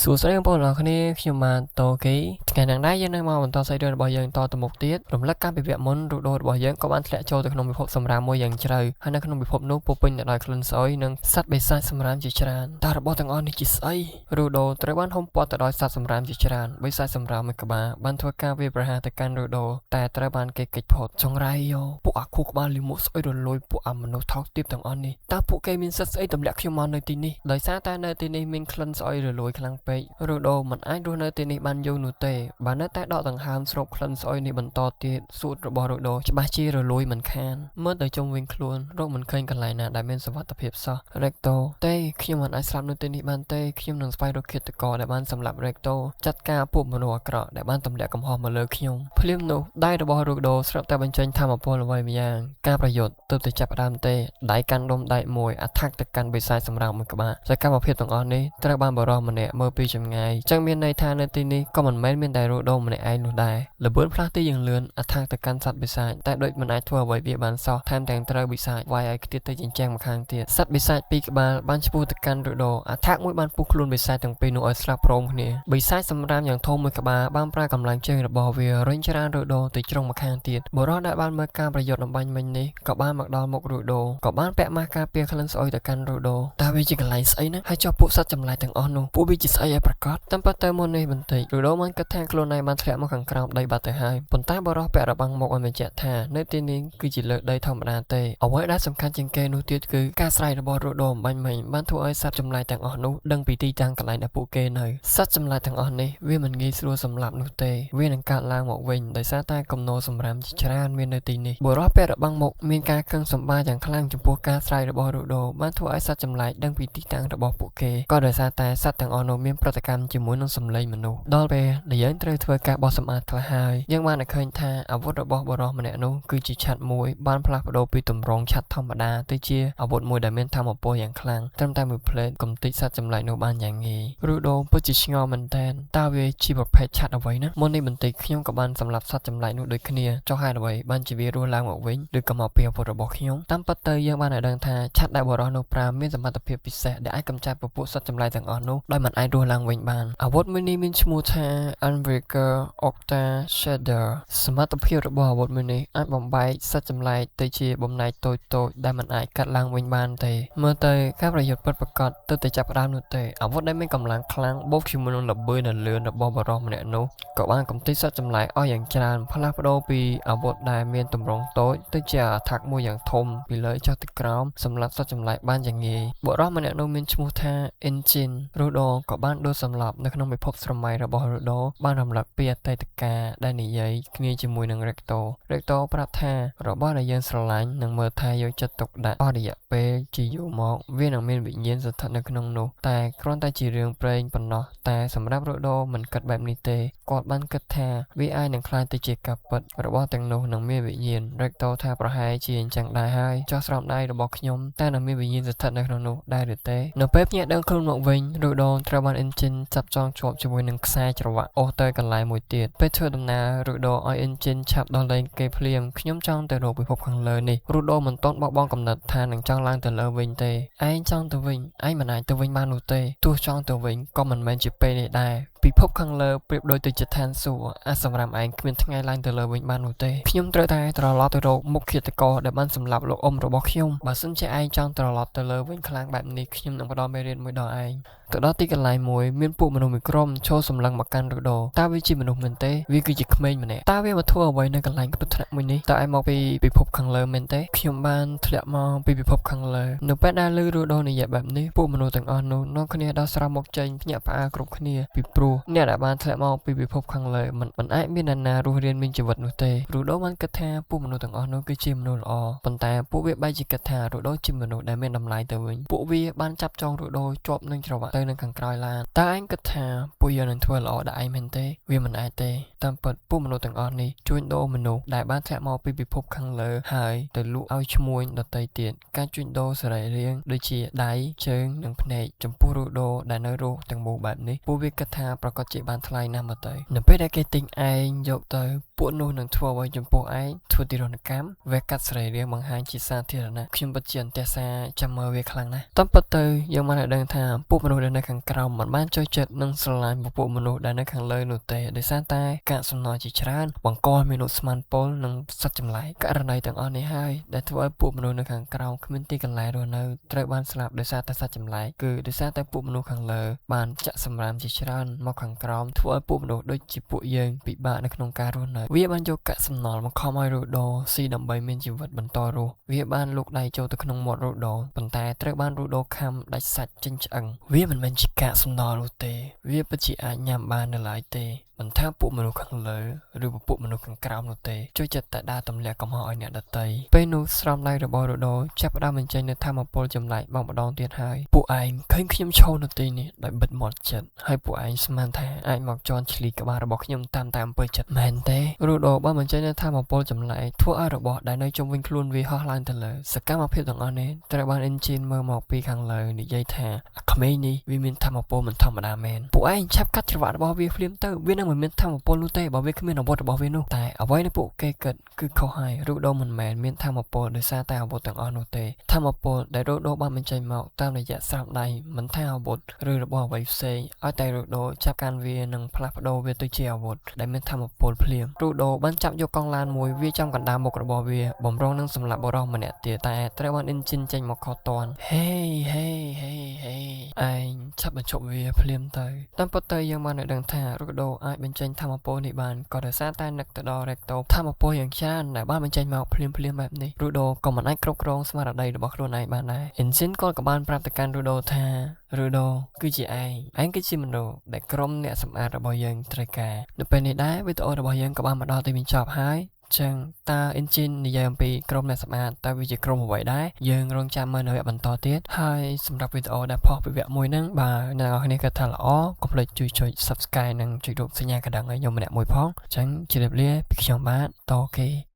សួស្តីបងប្អូនអរគ្នាខ្ញុំបានតូគីថ្ងៃនេះដែរយើងនៅមកបន្តសេចក្តីរបស់យើងតទៅមុខទៀតរំលឹកការពិភាក្សាមុនរូបដូររបស់យើងក៏បានធ្លាក់ចូលទៅក្នុងពិភពសម្រាមមួយយ៉ាងជ្រៅហើយនៅក្នុងពិភពនោះពោពេញទៅដោយក្លិនស្អុយនិងសត្វបិសាចសម្រាមជាច្រើនតើរបស់ទាំងអស់នេះជាស្អីរូបដូរត្រូវបានហុំព័ទ្ធទៅដោយសត្វសម្រាមជាច្រើនបិសាចសម្រាមមួយក្បាលបានធ្វើការវាយប្រហារទៅកាន់រូបដូរតែត្រូវបានគេគេចផុតចង្រៃយោពួកអាខួរក្បាលលីមួកស្អុយរលួយពួកអាមនុស្សថោកទាបទាំងអស់នេះតើពួកគេមានសិទ្ធិស្អីទម្លាក់ខ្ញុំមកនៅទីនេះដោយសារតែនៅទីនេះមានក្លិនស្អុយរលួយខ្លាំងពេករូបដូរមិនអាចរស់នៅទីនេះបានយូរនោះទេបើនៅតែដកដង្ហើមស្រូបក្លិនស្អុយនេះបន្តទៀតសួតរបស់រូបដូរច្បាស់ជារលួយមិនខានមើលទៅជុំវិញខ្លួនរកមិនឃើញកន្លែងណាដែលមានសុវត្ថិភាពសោះរេកតូទេខ្ញុំមិនអាចស្លាប់នៅទីនេះបានទេខ្ញុំនឹងស្វែងរកឃាតករដែលបានសម្លាប់រេកតូចាត់ការពួកមនុស្សអាក្រក់ដែលបានទម្លាក់កំហុសមកលើខ្ញុំភ្លាមនោះដៃរបស់រូបដូរស្រាប់តែបញ្ចេញថាមពលអ្វីម្យ៉ាងការប្រយុទ្ធទើបតែចាប់ផ្ដើមទេដៃកាន់ដុំដែកមួយអាថាក់ទៅកាន់បិសាចសម្រាប់មួយក្បាលសកម្មភាពទាំងអស់នេះត្រូវបានបរិះម្នាក់មើលពីចម្ងាយចឹងមានន័យថានៅទីនេះក៏មិនមែនមានតែរូបដូរម្នាក់ឯងនោះដែរល្បឿនផ្លាស់ទីយ៉ាងលឿនអាថាក់ទៅកាន់សត្វបិសាចតែដូចមិនអាចធ្វើអ្វីវាបានសោះថែមទាំងត្រូវបិសាចវាយឲ្យខ្ទាតទៅចិញ្ចាំងម្ខាងទៀតសត្វបិសាចពីរក្បាលបានឈ្មោះទៅកាន់រូបដូរអាថាក់មួយបានពុះខ្លួនបិសាចទាំងពីរនោះឲ្យស្លាប់ព្រមគ្នាបិសាចសម្រាមយ៉ាងធំមួយក្បាលបានប្រើកម្លាំងជើងរបស់វារុញច្រានរូបដូរទៅជ្រុងម្ខាងទៀតបុរសដែលបានមើលការប្រយុទ្ធអំបញ្ញមិញនេះក៏បានមកដល់មុខរូបដូរក៏បានពាក់ម៉ាស់ការពារក្លិនស្អុយទៅកាន់រូបដូរតើវាជាកន្លែងស្អីណាហើយចុះពួកសត្វចម្លែកទាំងអស់នោះពួកវាជាស្អីឲ្យប្រកាសតាមពិតទៅមុននេះបន្តិចរូបដូរបានគិតថាខ្លួនឯងបានធ្លាក់មកខាងក្រោមដីបាត់ទៅហើយប៉ុន្តែបុរសពាក់របាំងមុខឲ្យបញ្ជាក់ថានៅទីនេះគឺជាលើដីធម្មតាទេអ្វីដែលសំខាន់ជាងគេនោះទៀតគឺការស្រែករបស់រូបដូរអំបញ្ញមិញបានធ្វើឲ្យសត្វចម្លែកទាំងអស់នោះដឹងពីទីតាំងកន្លែងដែលពួកគេនៅសត្វចម្លែកទាំងអស់នេះវាមិនងាយស្រួលសម្លាប់នោះទេវានឹងកាត់ឡើងមកវិញដោយសារតែគំនរសម្រាមជាច្រើនមាននៅទីនេះបុរសពាក់របាំងមុខមានការខឹងសម្បាយ៉ាងខ្លាំងចំពោះការស្រែករបស់រូបដូរបានធ្វើឲ្យសត្វចម្លែកដឹងពីទីតាំងរបស់ពួកគេក៏ដោយសារតែសត្វទាំងអស់នោះមានប្រតិកម្មជាមួយនឹងសម្លេងមនុស្សដល់ពេលដែលយើងត្រូវធ្វើការបោះសម្អាតខ្លះហើយយើងបានឃើញថាអាវុធរបស់បុរសម្នាក់នោះគឺជាឆ័ត្រមួយបានផ្លាស់ប្ដូរពីទម្រង់ឆ័ត្រធម្មតាទៅជាអាវុធមួយដែលមានថាមពលយ៉ាងខ្លាំងត្រឹមតែមួយផ្លេតកំទេចសត្វចម្លែកនោះបានយ៉ាងងាយរូដូពិតជាឆ្ងល់មែនតើតើវាជាប្រភេទឆ័ត្រអ្វីណាមុននេះបន្តិចខ្ញុំក៏បានសម្លាប់សត្វចម្លែកនោះដូចគ្នាចុះហេតុអ្វីបានជាវារស់ឡើងមកវិញឬក៏មកពីអាវុធរបស់ខ្ញុំតាមពិតទៅយើងបានដឹងថាឆ័ត្រដែលបុរសនោះប្រើមានសមត្ថភាពពិសេសដែលអាចកម្ចាត់ពពួកសត្វចម្លែកទាំងអស់នោះដោយមិនអាចរស់ឡើងវិញបានអាវុធមួយនេះមានឈ្មោះថា Unbreaker Octa Shader សមត្ថភាពរបស់អាវុធមួយនេះអាចបំបែកសត្វចម្លែកទៅជាបំណែកតូចៗដែលមិនអាចកាត់ឡើងវិញបានទេមើលទៅការប្រយុទ្ធពិតប្រាកដទើបតែចាប់ផ្ដើមនោះទេអាវុធដែលមានកម្លាំងខ្លាំងបូកជាមួយនឹងល្បឿនដ៏លឿនរបស់បុរសម្នាក់នោះក៏បានកំទេចសត្វចម្លែកអស់យ៉ាងច្រើនផ្លាស់ប្ដូរពីអាវុធដែលមានទម្រង់តូចទៅជាអាថាក់មួយយ៉ាងធំពីលើចុះទៅក្រោមសម្រាប់សត្វចម្លែកបានយ៉ាងងាយបុរសម្នាក់នោះមានឈ្មោះថា Engine រូដូក៏បានដួលសម្លាប់នៅក្នុងពិភពស្រមៃរបស់រូដូបានរំលឹកពីអតីតកាលដែលនិយាយគ្នាជាមួយនឹង Rector ប្រាប់ថារបស់ដែលយើងស្រឡាញ់នឹងមើលថាយកចិត្តទុកដាក់អស់រយៈពេលជាយូរមកវានឹងមានវិញ្ញាណស្ថិតនៅក្នុងនោះតែគ្រាន់តែជារឿងព្រេងប៉ុណ្ណោះតែសម្រាប់រូដូមិនគិតបែបនេះទេគាត់បានគិតថាវាអាចនឹងក្លាយទៅជាការពិតរបស់ទាំងនោះនឹងមានវិញ្ញាណ Rector ថាប្រហែលជាអញ្ចឹងដែរហើយចោះស្រោមដៃរបស់ខ្ញុំតែនឹងមានវិញ្ញាណស្ថិតនៅក្នុងនោះដែរឬទេនៅពេលភ្ញាក់ដឹងខ្លួនមកវិញរូដូត្រូវបាន Engine ចាប់ចងជាប់ជាមួយនឹងខ្សែច្រវាក់អូសទៅកន្លែងមួយទៀតពេលធ្វើដំណើររូដូឲ្យ Engine ឆាប់ដល់លែងគេភ្លាមខ្ញុំចង់ទៅរកពិភពខាងលើនេះរូដូមិនទាន់បោះបង់កំណត់ថានឹងចង់ឡើងទៅលើវិញទេឯងចង់ទៅវិញឯងមិនអាចទៅវិញបាននោះទេទោះចង់ទៅវិញក៏មិនមែនជាពេលនេះដែរពិភពខាងលើប្រៀបដូចទៅជាឋានសួគ៌សម្រាប់ឯងគ្មានថ្ងៃឡើងទៅលើវិញបាននោះទេខ្ញុំត្រូវតែត្រឡប់ទៅរកមុខឃាតករដែលបានសម្លាប់លោកអ៊ំរបស់ខ្ញុំបើសិនជាឯងចង់ត្រឡប់ទៅលើវិញខ្លាំងបែបនេះខ្ញុំនឹងផ្ដល់មេរៀនមួយដល់ឯងទៅដល់ទីកន្លែងមួយមានពួកមនុស្សមួយក្រុមចូលសម្លឹងមកកាន់រូដូតើវាជាមនុស្សមែនទេវាគឺជាក្មេងម្នាក់តើវាមកធ្វើអ្វីនៅកន្លែងគ្រោះថ្នាក់មួយនេះតើឯងមកពីពិភពខាងលើមែនទេខ្ញុំបានធ្លាក់មកពីពិភពខាងលើនៅពេលដែលឮរូដូនិយាយបែបនេះពួកមនុស្សទាំងអស់នោះនាំគ្នាដោះស្រោមមកចេញភ្ញាក់ផ្អើលគ្រប់គ្នាពីព្រោះអ្នកដែលបានធ្លាក់មកពីពិភពខាងលើមិនអាចមាននរណារស់រានមានជីវិតនោះទេរូដូបានគិតថាពួកមនុស្សទាំងអស់នោះគឺជាមនុស្សល្អប៉ុន្តែពួកវាបែរជាគិតថារូដូជាមនុស្សដែលមានតម្លៃទៅវិញពួកវាបានចាប់ចងរូដូជាប់នឹងច្រវាក់ទៅនឹងខាងក្រោយឡានតើឯងគិតថាពួកយើងនឹងធ្វើល្អដល់ឯងមែនទេវាមិនអាចទេតាមពិតពួកមនុស្សទាំងអស់នេះជួញដូរមនុស្សដែលបានធ្លាក់មកពីពិភពខាងលើហើយទៅលក់ឲ្យឈ្មួញដទៃទៀតការជួញដូរសរីរាង្គដូចជាដៃជើងនិងភ្នែកចំពោះរូដូដែលនៅរស់ទាំងមូលបែបនេះពួកវាគិតថាប្រកាសជាបានថ្លៃណាស់មកទៅនៅពេលដែលគេទិញឯងយកទៅ ពួកនោះនឹងធ្វើអ្វីចំពោះឯងធ្វើទីរនកម្មវាកាត់សរីរាង្គបង្ហាញជាសាធារណៈខ្ញុំពិតជាអន្តេសាចាំមើលវាខ្លាំងណាស់តាមពិតទៅយើងបានដឹងថាពួកមនុស្សដែលនៅខាងក្រោមមិនបានចូលចិត្តនិងស្រឡាញ់ពួកមនុស្សដែលនៅខាងលើនោះទេដោយសារតែកាកសំណល់ជាច្រើនបង្កមានឧស្ម័នពុលនិងសត្វចម្លែកករណីទាំងអស់នេះហើយដែលធ្វើឲ្យពួកមនុស្សនៅខាងក្រោមគ្មានទីកន្លែងរស់នៅត្រូវបានស្លាប់ដោយសារតែសត្វចម្លែកគឺដោយសារតែពួកមនុស្សខាងលើបានចាក់សម្រាមជាច្រើនមកខាងក្រោមធ្វើឲ្យពួកមនុស្សដូចជាពួកយើងពិបាកនៅក្នុងការរស់នៅវាបានយកកាកសំណល់បង្ខំឲ្យរូដូស៊ីដើម្បីមានជីវិតបន្តរស់វាបានលូកដៃចូលទៅក្នុងមាត់រូដូប៉ុន្តែត្រូវបានរូដូខំដាច់សាច់ចេញឆ្អឹងវាមិនមែនជាកាកសំណល់នោះទេវាពិតជាអាចញ៉ាំបាននៅឡើយទេមិនថាពួកមនុស្សខាងលើឬពួកមនុស្សខាងក្រោមនោះទេជួយចិត្តតែដើរទម្លាក់កំហុសឲ្យអ្នកដទៃពេលនោះស្រោមដៃរបស់រូដូចាប់ផ្ដើមបញ្ចេញនូវថាមពលចម្លែកបោកម្ដងទៀតហើយពួកឯងឃើញខ្ញុំឈរនៅទីនេះដោយបិទមាត់ចិត្តហើយពួកឯងស្មានថាអាចមកជន់ឈ្លីក្បាលរបស់ខ្ញុំតាមអំពើចិត្តមែនទេរូដូបានបញ្ចេញនូវថាមពលចម្លែកធ្វើឲ្យរបស់ដែលនៅជុំវិញខ្លួនវាហោះឡើងទៅលើសកម្មភាពទាំងអស់នេះត្រូវបានអ៊ីនជីនមើលមកពីខាងលើនិយាយថាអាក្មេងនេះវាមានថាមពលមិនធម្មតាមែនពួកឯងឆាប់កាត់ច្រវាក់របស់វាភ្លាមទៅវានឹងមិនមានថាមពលនោះទេបើវាគ្មានអាវុធរបស់វានោះតែអ្វីដែលពួកគេគិតគឺខុសហើយរូដូមិនមែនមានថាមពលដោយសារតែអាវុធទាំងអស់នោះទេថាមពលដែលរូដូបានបញ្ចេញមកតាមរយៈស្រោមដៃមិនថាអាវុធឬរបស់អ្វីផ្សេងឲ្យតែរូដូចាប់កាន់វានិងផ្លាស់ប្ដូរវាទៅជាអាវុធដែលមានថាមពលភ្លាមរូដូបានចាប់យកកង់ឡានមួយវាចំកណ្ដាលមុខរបស់វាបំរុងនឹងសម្លាប់បុរសម្នាក់ទៀតតែត្រូវបានអ៊ីនជីនចេញមកខុសតាន់ហេឯងឆាប់បញ្ឈប់វាភ្លាមទៅតាមពិតទៅយើងបានដឹងថារូដូអាចបញ្ចេញថាមពលនេះបានក៏ដោយសារតែនឹកទៅដល់រ៉េកតូថាមពលយ៉ាងច្រើនដែលបានបញ្ចេញមកភ្លាមបែបនេះរូដូក៏មិនអាចគ្រប់គ្រងស្មារតីរបស់ខ្លួនឯងបានដែរអ៊ីនជីនក៏បានប្រាប់ទៅកាន់រូដូថារូដូគឺជាឯងគឺជាមនុស្សដែលក្រុមអ្នកសម្អាតរបស់យើងត្រូវការនៅពេលនេះដែរវីដេអូរបស់យើងក៏បានមកដល់ទីបញ្ចប់ហើយចឹងតើអ៊ីនជីននិយាយអំពីក្រុមអ្នកសម្អាតតើវាជាក្រុមអ្វីដែរយើងរងចាំមើលនៅវគ្គបន្តទៀតហើយសម្រាប់វីដេអូដែលផុសពីវគ្គមួយហ្នឹងបើអ្នកនរគ្នាគិតថាល្អកុំភ្លេចជួយចុច Subscribe និងចុចរូបសញ្ញាកណ្ដឹងឲ្យខ្ញុំម្នាក់មួយផងចឹងជម្រាបលាពីខ្ញុំបាទតអូខេ